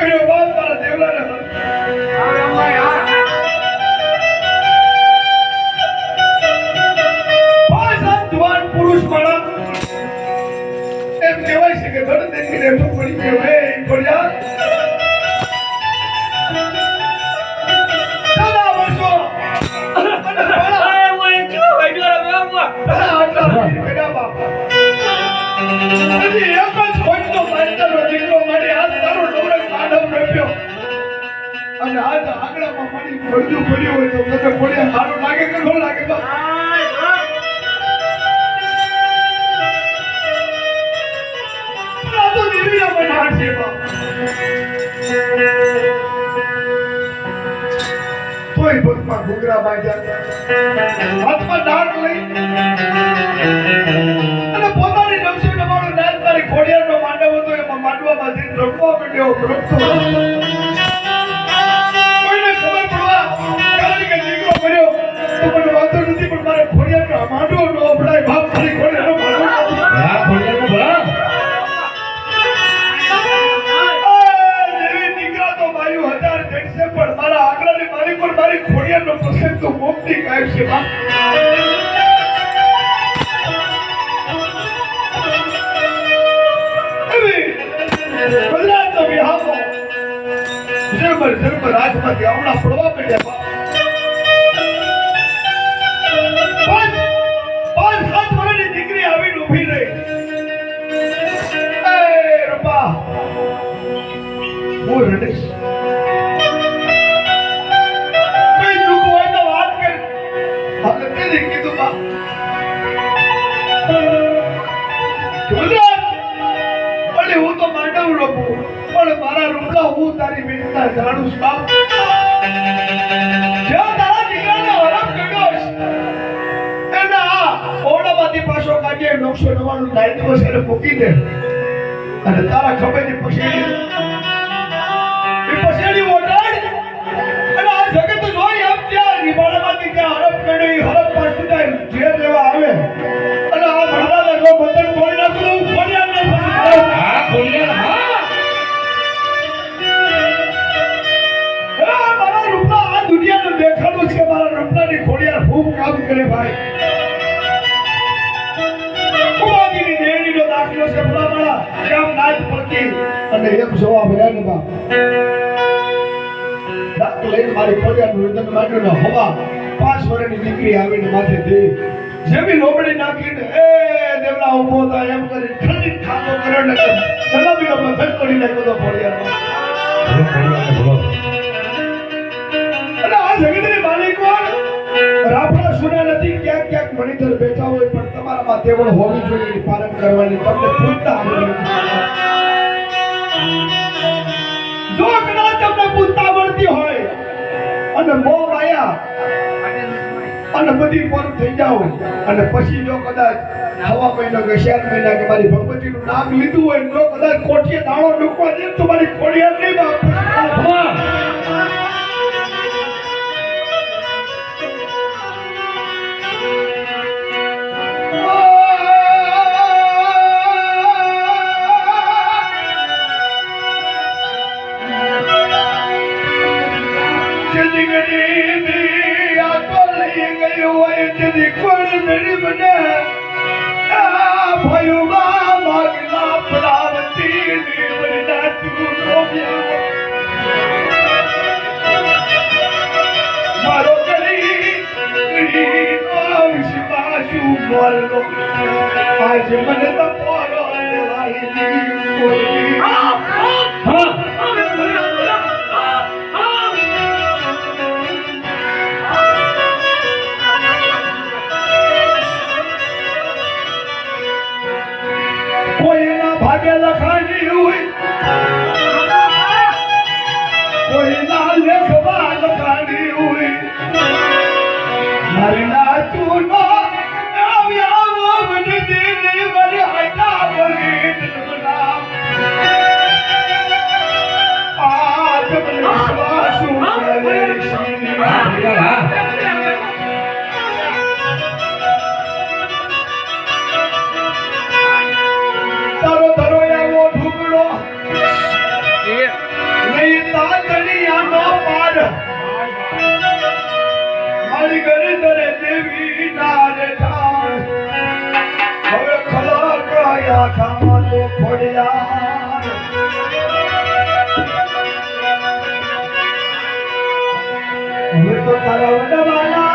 કર્યો બાપ મારા દેવલાને જવાન પુરુષ મારા એમ કહેવાય છે કે ધડ દેખીને એમ પડી ગયો હે પડ્યા દાદા વર્ષો અને બળા ઓય ક્યો વાડ્યો બાબા આટલા બેડા બાપ નથી એક જ ખોટનો માસ્ટરનો દીકરો મારી હાથ તારો ડોરે કાઢમ રપ્યો અને આજ આગળમાં મારી પડ્યું પડ્યું હોય તો મને પડ્યા સારું લાગે કે ન લાગે બાપ તોય ભગમાં ઘૂઘરા બાંધ્યા હાથમાં દાળ લઈ અને પોતાની નવસો નવાણું નાલ તારી ખોડિયારનો માંડવ હતો એમાં માંડવામાં જઈને રમવા માંડ્યો રમતો કોઈને ખબર પડવા કારણ કે દીકરો કર્યો તો મને વાંધો નથી પણ મારે ખોડિયારનો માંડવો ન અપડાય બાપ તારી ખોડિયારનો માંડવો હા ખોડિયારનો ભલા પણ મારા આગળની મારી પર મારી ખોડિયારનો પ્રસંગ તો મોકલી કાઢ છે બાપ ગુજરાતનો બિહામો જબર રાજમાંથી હમણાં પડવા માંડ્યા બાપ પાંચ સાત વર્ષની દીકરી આવીને ઊભી રહી એ રૂપા હું રડીશ હું તો માંડવ રમું પણ મારા રૂપલા હું તારી વીરતા જાણું છું બાપ જો તારા દીકરાને હરમ કર્યો એના ઓરડામાંથી પાછો કાઢીએ 999 નાઈ દિવસ એને મૂકી દે અને તારા ખભેની પછેડી ઓટાડ અને આ જગત જોઈ આપ ત્યાં નિભાળામાંથી ત્યાં હરમ કર્યો હરમ પાછું જાય જે લેવા આવે અને આ ભણવાને જો બંધન તોડી નાખું હું ફોડિયા ને હા ખોડિયાર હા મારા રૂપના આ દુનિયાનું દેખાડું છે મારા રૂપનાની ખોડિયાર ખૂબ કામ કરે ભાઈ કુમારીની દેણીનો દાખલો છે ભલા મારા કામ નાચ પડતી અને એક જવાબ રહ્યા ને બાપ દાખલ લઈને મારી ખોડિયારનું રુદન માંડ્યું ને હવા 5 વર્ષની દીકરી આવીને માથે દે જેવી લોબડી નાખીને એ દેવલા ઉભો થાય એમ કરી ઠંડી ખાતો કર્યો ને ગલાબીનો મથક કરી નાખ્યો તો ખોડિયારમાં અને આ જગતની માલિક રાફડા સુના નથી ક્યાંક ક્યાંક મણિધર બેઠા હોય પણ તમારામાં તેવળ હોવી જોઈએ પાલન કરવાની તમને પૂછતા જો કદાચ તમને પૂછતા મળતી હોય અને બહુ માયા અને બધી પર થઈ જાવ અને પછી જો કદાચ હવા મહિનો કે 4 મહિના કે મારી ભગવતીનું નામ લીધું હોય જો કદાચ કોઠીએ દાણો ડૂકવા દે તો મારી ખોડિયાર નહીં બાપ आज मन तो पोरो कोई ना भाग्य लखानी हुई कोई ना लेखवा लखानी हुई मरना तू ना તારો ધરો એવો ઢુકડો કરી દરે દેવી નારે ધાર હવે ખલા કયા ખામાં તો ખોડિયા હવે તો તારા વડવાના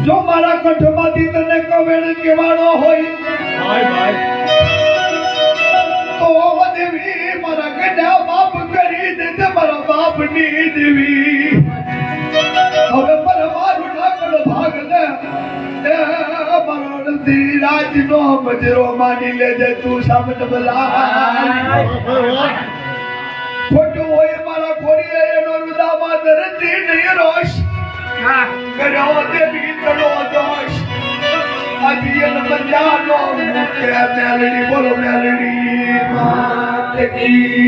જો મારા કંઠમાંથી તને કવેણ કેવાડો હોય તો દેવી મારા ગઢા બાપ કરી દે મારા બાપની દેવી હવે પર મારું નાકડ ભાગ લે મારો નંદી રાજનો મજરો માની લેજે તું સામત બલા ખોટું હોય મારા ખોડીએ એનો રુદામાં ધરતી નહીં રોશ કર્યો દેવી તળો દોષ અભિયન બંજાનો મુકે મેલડી બોલો મેલડી માત કી